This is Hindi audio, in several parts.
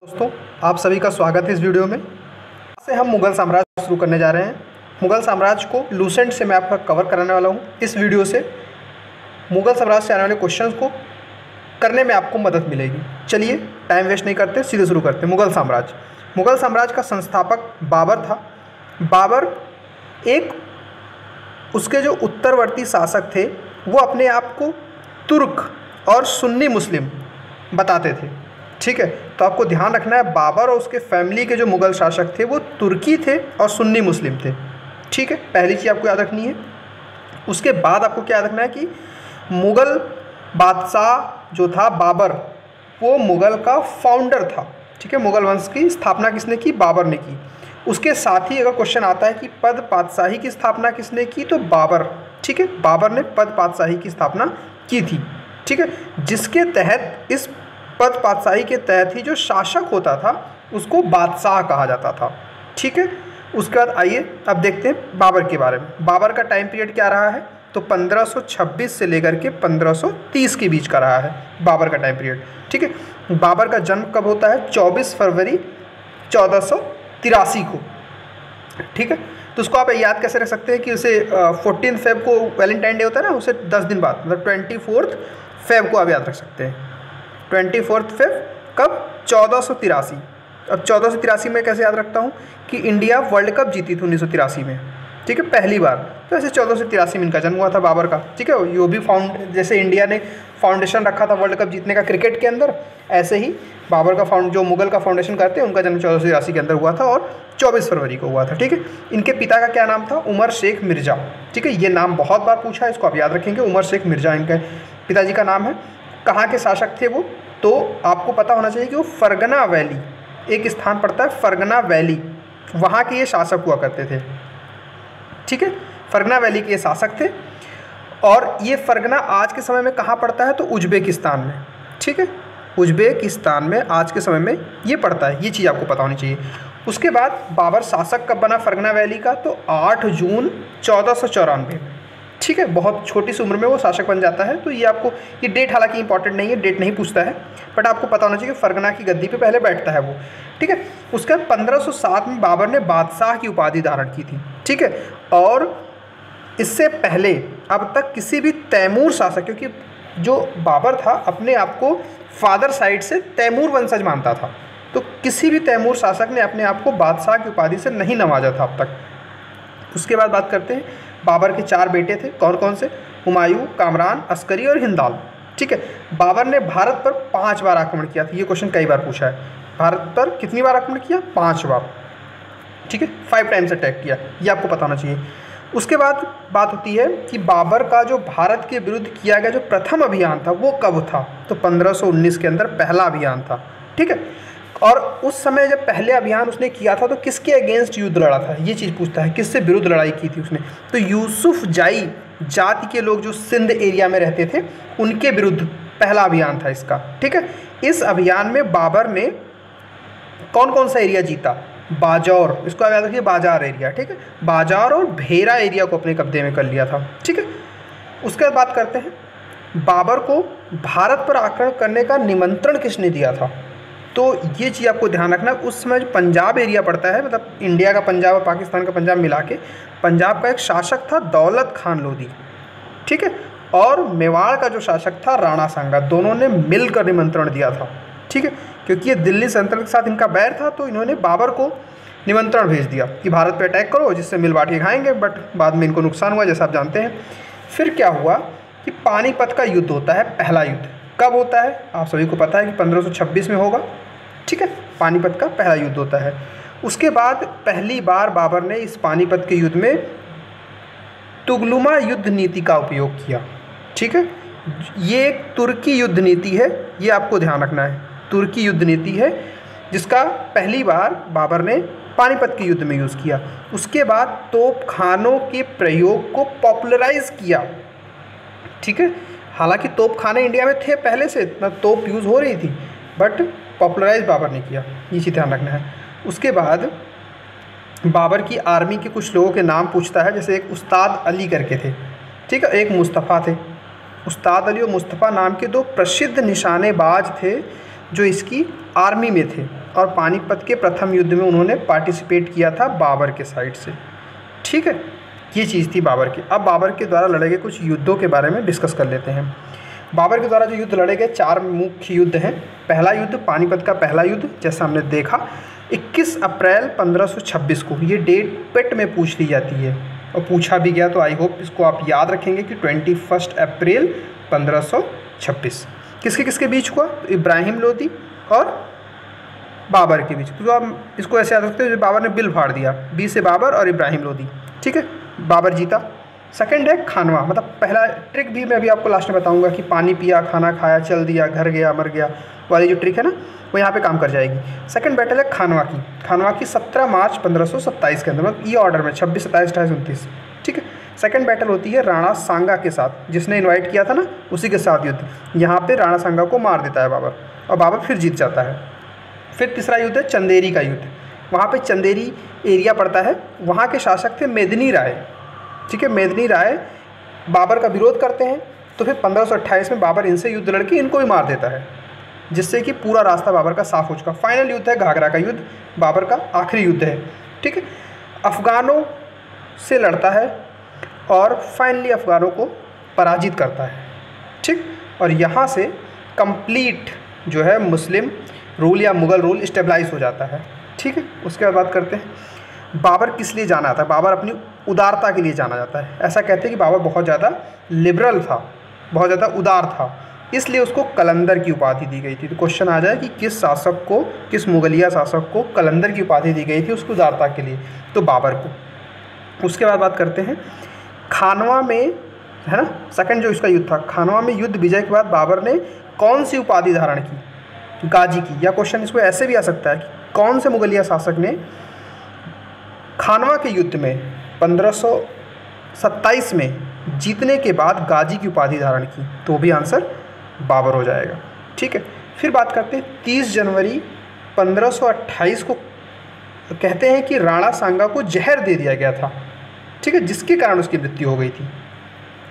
दोस्तों, आप सभी का स्वागत है इस वीडियो में। आज से हम मुग़ल साम्राज्य शुरू करने जा रहे हैं। मुग़ल साम्राज्य को लूसेंट से मैं आपका कवर कराने वाला हूं। इस वीडियो से मुग़ल साम्राज्य से आने वाले क्वेश्चंस को करने में आपको मदद मिलेगी। चलिए टाइम वेस्ट नहीं करते, सीधे शुरू करते हैं। मुग़ल साम्राज्य का संस्थापक बाबर था। बाबर उसके जो उत्तरवर्ती शासक थे वो अपने आप को तुर्क और सुन्नी मुस्लिम बताते थे। ठीक है, तो आपको ध्यान रखना है बाबर और उसके फैमिली के जो मुग़ल शासक थे वो तुर्की थे और सुन्नी मुस्लिम थे। ठीक है, पहली चीज़ आपको याद रखनी है। उसके बाद आपको क्या याद रखना है कि मुग़ल बादशाह जो था बाबर, वो मुग़ल का फाउंडर था। ठीक है, मुग़ल वंश की स्थापना किसने की? बाबर ने की। उसके साथ ही अगर क्वेश्चन आता है कि पद पातशाही की स्थापना किसने की, तो बाबर। ठीक है, बाबर ने पद पातशाही की स्थापना की थी। ठीक है, जिसके तहत इस पद पातशाही के तहत ही जो शासक होता था उसको बादशाह कहा जाता था। ठीक है, उसके बाद आइए अब देखते हैं बाबर के बारे में। बाबर का टाइम पीरियड क्या रहा है? तो 1526 से लेकर के 1530 के बीच का रहा है बाबर का टाइम पीरियड। ठीक है, बाबर का जन्म कब होता है? 24 फरवरी 1483 को। ठीक है, तो उसको आप याद कैसे रख सकते हैं कि उसे 14 फेब को वैलेंटाइन डे होता है ना, उसे 10 दिन बाद मतलब 24 फेब को आप याद रख सकते हैं। 24 फेब कब? 1483। अब 1483 में कैसे याद रखता हूँ कि इंडिया वर्ल्ड कप जीती थी 1983 में। ठीक है, पहली बार। तो ऐसे 1483 में इनका जन्म हुआ था बाबर का। ठीक है, यो भी जैसे इंडिया ने फाउंडेशन रखा था वर्ल्ड कप जीतने का क्रिकेट के अंदर, ऐसे ही बाबर का जो मुग़ल का फाउंडेशन करते हैं उनका जन्म 1483 के अंदर हुआ था और 24 फरवरी को हुआ था। ठीक है, इनके पिता का क्या नाम था? उमर शेख मिर्ज़ा। ठीक है, ये नाम बहुत बार पूछा है, इसको आप याद रखेंगे। उमर शेख मिर्ज़ा इनके पिताजी का नाम है। कहाँ के शासक थे वो? तो आपको पता होना चाहिए कि वो फरगना वैली, एक स्थान पड़ता है फरगना वैली, वहाँ के ये शासक हुआ करते थे। ठीक है, फरगना वैली के ये शासक थे। और ये फरगना आज के समय में कहाँ पड़ता है? तो उज्बेकिस्तान में। ठीक है, उज्बेकिस्तान में आज के समय में ये पड़ता है। ये चीज़ आपको पता होनी चाहिए। उसके बाद बाबर शासक कब बना फरगना वैली का? तो 8 जून 1494 में। ठीक है, बहुत छोटी सी उम्र में वो शासक बन जाता है। तो ये आपको, ये डेट हालांकि इंपॉर्टेंट नहीं है, डेट नहीं पूछता है, बट आपको पता होना चाहिए कि फरगना की गद्दी पे पहले बैठता है वो। ठीक है, उसके बाद 1507 में बाबर ने बादशाह की उपाधि धारण की थी। ठीक है, और इससे पहले अब तक किसी भी तैमूर शासक, क्योंकि जो बाबर था अपने आप को फादर साइड से तैमूर वंशज मानता था, तो किसी भी तैमूर शासक ने अपने आप को बादशाह की उपाधि से नहीं नवाजा था अब तक। उसके बाद बात करते हैं, बाबर के 4 बेटे थे। कौन कौन से? हुमायूं, कामरान, अस्करी और हिंदाल। ठीक है, बाबर ने भारत पर 5 बार आक्रमण किया था। ये क्वेश्चन कई बार पूछा है। भारत पर कितनी बार आक्रमण किया? 5 बार। ठीक है, 5 टाइम्स अटैक किया, ये आपको पता होना चाहिए। उसके बाद बात होती है कि बाबर का जो भारत के विरुद्ध किया गया जो प्रथम अभियान था वो कब था? तो 1519 के अंदर पहला अभियान था। ठीक है, और उस समय जब पहले अभियान उसने किया था तो किसके अगेंस्ट युद्ध लड़ा था? ये चीज़ पूछता है, किससे विरुद्ध लड़ाई की थी उसने? तो यूसुफ जाई जाति के लोग जो सिंध एरिया में रहते थे उनके विरुद्ध पहला अभियान था इसका। ठीक है, इस अभियान में बाबर ने कौन कौन सा एरिया जीता? बाजौर, इसको याद रखिए, बाजार एरिया। ठीक है, बाजार और भेरा एरिया को अपने कब्जे में कर लिया था। ठीक है, उसके बाद बात करते हैं, बाबर को भारत पर आक्रमण करने का निमंत्रण किसने दिया था? तो ये चीज़ आपको ध्यान रखना। उस समय जो पंजाब एरिया पड़ता है, मतलब इंडिया का पंजाब और पाकिस्तान का पंजाब मिला के, पंजाब का एक शासक था दौलत खान लोधी। ठीक है, और मेवाड़ का जो शासक था राणा सांगा। दोनों ने मिलकर निमंत्रण दिया था। ठीक है, क्योंकि ये दिल्ली सल्तनत के साथ इनका बैर था, तो इन्होंने बाबर को निमंत्रण भेज दिया कि भारत पे अटैक करो, जिससे मिल बांट के खाएंगे। बट बाद में इनको नुकसान हुआ, जैसा आप जानते हैं। फिर क्या हुआ कि पानीपत का युद्ध होता है, पहला युद्ध। कब होता है? आप सभी को पता है कि 1526 में होगा। ठीक है, पानीपत का पहला युद्ध होता है। उसके बाद पहली बार बाबर ने इस पानीपत के युद्ध में तुगलुमा युद्ध नीति का उपयोग किया। ठीक है, ये एक तुर्की युद्ध नीति है, ये आपको ध्यान रखना है। तुर्की युद्ध नीति है जिसका पहली बार बाबर ने पानीपत के युद्ध में यूज़ किया। उसके बाद तोपखानों के प्रयोग को पॉपुलराइज किया। ठीक है, हालांकि तोपखाने इंडिया में थे पहले से, इतना तोप यूज़ हो रही थी, बट पॉपुलराइज बाबर ने किया। ये चीज़ ध्यान रखना है। उसके बाद बाबर की आर्मी के कुछ लोगों के नाम पूछता है, जैसे एक उस्ताद अली करके थे। ठीक है, एक मुस्तफ़ा थे। उस्ताद अली और मुस्तफ़ा नाम के 2 प्रसिद्ध निशानेबाज थे जो इसकी आर्मी में थे और पानीपत के प्रथम युद्ध में उन्होंने पार्टिसिपेट किया था बाबर के साइड से। ठीक है, ये चीज़ थी बाबर की। अब बाबर के द्वारा लड़े गए कुछ युद्धों के बारे में डिस्कस कर लेते हैं। बाबर के द्वारा जो युद्ध लड़े गए 4 मुख्य युद्ध हैं। पहला युद्ध पानीपत का पहला युद्ध, जैसा हमने देखा 21 अप्रैल 1526 को। ये डेट पेट में पूछ ली जाती है और पूछा भी गया, तो आई होप इसको आप याद रखेंगे कि 21 अप्रैल 1526 किसके बीच हुआ? तो इब्राहिम लोदी और बाबर के बीच। तो आप इसको ऐसे याद रखते हैं, बाबर ने बिल फाड़ दिया, 20 से बाबर और इब्राहिम लोदी। ठीक है, बाबर जीता। सेकंड है खानवा, मतलब पहला ट्रिक भी मैं अभी आपको लास्ट में बताऊंगा कि पानी पिया, खाना खाया, चल दिया, घर गया, मर गया वाली जो ट्रिक है ना, वो यहाँ पे काम कर जाएगी। सेकंड बैटल है खानवा की 17 मार्च 1527 के अंदर, मतलब ये ऑर्डर में 26, 27, 28, 29। ठीक है, सेकंड बैटल होती है राणा सांगा के साथ, जिसने इन्वाइट किया था ना, उसी के साथ युद्ध। यहाँ पे राणा सांगा को मार देता है बाबर और बाबर फिर जीत जाता है। फिर तीसरा युद्ध है चंदेरी का युद्ध। वहाँ पे चंदेरी एरिया पड़ता है, वहाँ के शासक थे मेदिनी राय। ठीक है, मेदिनी राय बाबर का विरोध करते हैं, तो फिर 1528 में बाबर इनसे युद्ध लड़के इनको भी मार देता है, जिससे कि पूरा रास्ता बाबर का साफ हो चुका। फाइनल युद्ध है घाघरा का युद्ध, बाबर का आखिरी युद्ध है। ठीक है, अफ़गानों से लड़ता है और फाइनली अफ़गानों को पराजित करता है। ठीक, और यहाँ से कंप्लीट जो है मुस्लिम रूल या मुग़ल रूल स्टेबलाइज हो जाता है। ठीक है, उसके बाद बात करते हैं बाबर किस लिए जाना जाता है। बाबर अपनी उदारता के लिए जाना जाता है। ऐसा कहते हैं कि बाबर बहुत ज़्यादा लिबरल था, बहुत ज़्यादा उदार था, इसलिए उसको कलंदर की उपाधि दी गई थी। तो क्वेश्चन आ जाए कि किस शासक को, किस मुगलिया शासक को कलंदर की उपाधि दी गई थी उसकी उदारता के लिए? तो बाबर को। उसके बाद बात करते हैं खानवा में, है ना, सेकंड जो इसका युद्ध था, खानवा में युद्ध विजय के बाद बाबर ने कौन सी उपाधि धारण की? गाजी की। या क्वेश्चन इसको ऐसे भी आ सकता है कि कौन से मुगलिया शासक ने खानवा के युद्ध में 1527 में जीतने के बाद गाजी की उपाधि धारण की? तो भी आंसर बाबर हो जाएगा। ठीक है, फिर बात करते हैं 30 जनवरी 1528 को कहते हैं कि राणा सांगा को जहर दे दिया गया था। ठीक है, जिसके कारण उसकी मृत्यु हो गई थी।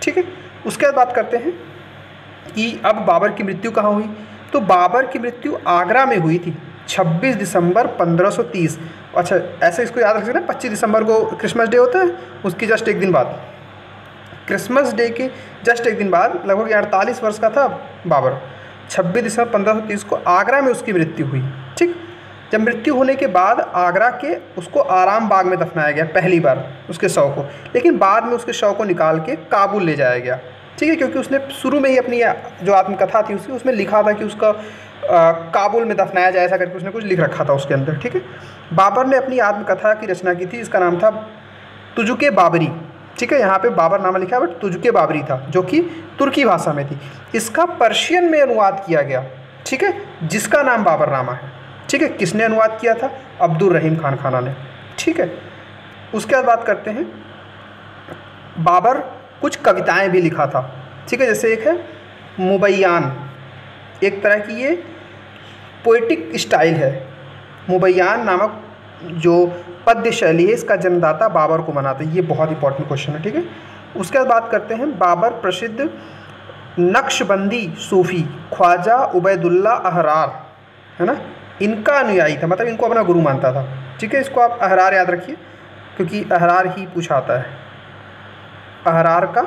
ठीक है, उसके बाद बात करते हैं कि अब बाबर की मृत्यु कहाँ हुई? तो बाबर की मृत्यु आगरा में हुई थी 26 दिसंबर 1530। अच्छा, ऐसे इसको याद रखिए ना, 25 दिसंबर को क्रिसमस डे होता है, उसकी जस्ट एक दिन बाद, क्रिसमस डे के जस्ट एक दिन बाद, लगभग 48 वर्ष का था बाबर, 26 दिसंबर 1530 को आगरा में उसकी मृत्यु हुई। ठीक, जब मृत्यु होने के बाद आगरा के उसको आराम बाग में दफनाया गया पहली बार उसके शव को, लेकिन बाद में उसके शव को निकाल के काबुल ले जाया गया। ठीक है, क्योंकि उसने शुरू में ही अपनी जो आत्मकथा थी उसकी, उसमें लिखा था कि उसका काबुल में दफनाया जाए, ऐसा करके उसने कुछ लिख रखा था उसके अंदर। ठीक है, बाबर ने अपनी आत्मकथा की रचना की थी, इसका नाम था तुजुके बाबरी। ठीक है, यहाँ पे बाबर नाम लिखा है बट तुजुके बाबरी था, जो कि तुर्की भाषा में थी। इसका पर्शियन में अनुवाद किया गया। ठीक है, जिसका नाम बाबरनामा है। ठीक है, किसने अनुवाद किया था? अब्दुल रहीम खान खाना ने। ठीक है, उसके बाद बात करते हैं बाबर कुछ कविताएं भी लिखा था। ठीक है, जैसे एक है मुबैयान, एक तरह की ये पोएटिक स्टाइल है। मुबैयान नामक जो पद्य शैली है, इसका जन्मदाता बाबर को मानते हैं। ये बहुत इंपॉर्टेंट क्वेश्चन है। ठीक है, उसके बाद बात करते हैं बाबर प्रसिद्ध नक्शबंदी सूफ़ी ख्वाजा उबैदुल्ला अहरार, है ना, इनका अनुयायी था, मतलब इनको अपना गुरु मानता था। ठीक है, इसको आप अहरार याद रखिए क्योंकि अहरार ही पूछा आता है। अहरार का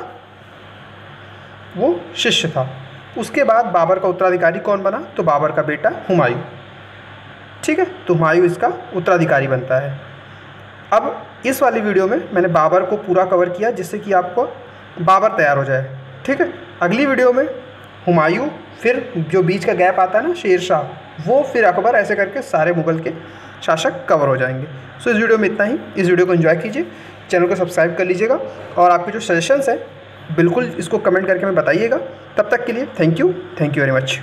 वो शिष्य था। उसके बाद बाबर का उत्तराधिकारी कौन बना? तो बाबर का बेटा हुमायूं। ठीक है, तो हुमायूं इसका उत्तराधिकारी बनता है। अब इस वाली वीडियो में मैंने बाबर को पूरा कवर किया, जिससे कि आपको बाबर तैयार हो जाए। ठीक है, अगली वीडियो में हुमायूं, फिर जो बीच का गैप आता है ना शेर शाह, वो फिर अकबर, ऐसे करके सारे मुग़ल के शासक कवर हो जाएंगे। सो इस वीडियो में इतना ही। इस वीडियो को एंजॉय कीजिए, चैनल को सब्सक्राइब कर लीजिएगा और आपके जो सजेशंस हैं बिल्कुल इसको कमेंट करके हमें बताइएगा। तब तक के लिए थैंक यू वेरी मच।